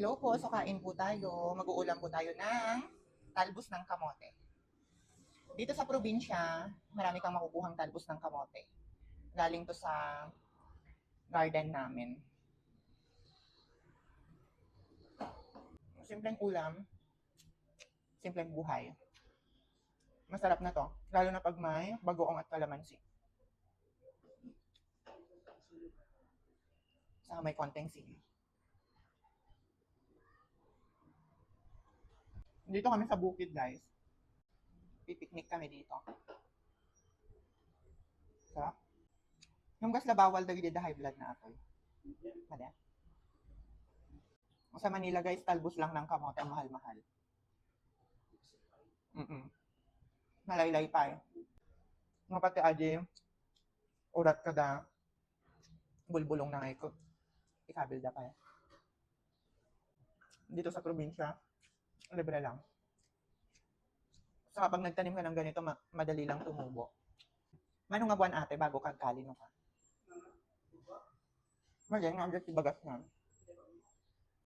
Hello po, so kain po tayo. Mag-uulam po tayo ng talbos ng kamote. Dito sa probinsya, marami kang makukuhang talbos ng kamote. Galing to sa garden namin. Simpleng ulam, simpleng buhay. Masarap na to, lalo na pag may bagoong at kalamansi. Saka may konting sili. Dito kami sa bukid, guys. Pipiknik kami dito. Sarap. Yung gas na bawal dagiti da high blood na atoy. Mada. Sa Manila, guys, talbos lang ng kamote ang mahal-mahal. Malaylay pa eh. Nga pati aji, urat ka da, bulbulong na ngay ko. Ikabil da pa eh. Dito sa probinsya, libre lang. So kapag nagtanim ka ng ganito, madali lang tumubo. Manong nga buwan ate bago kagkalino ka? Mali, nga dyan si bagas nga.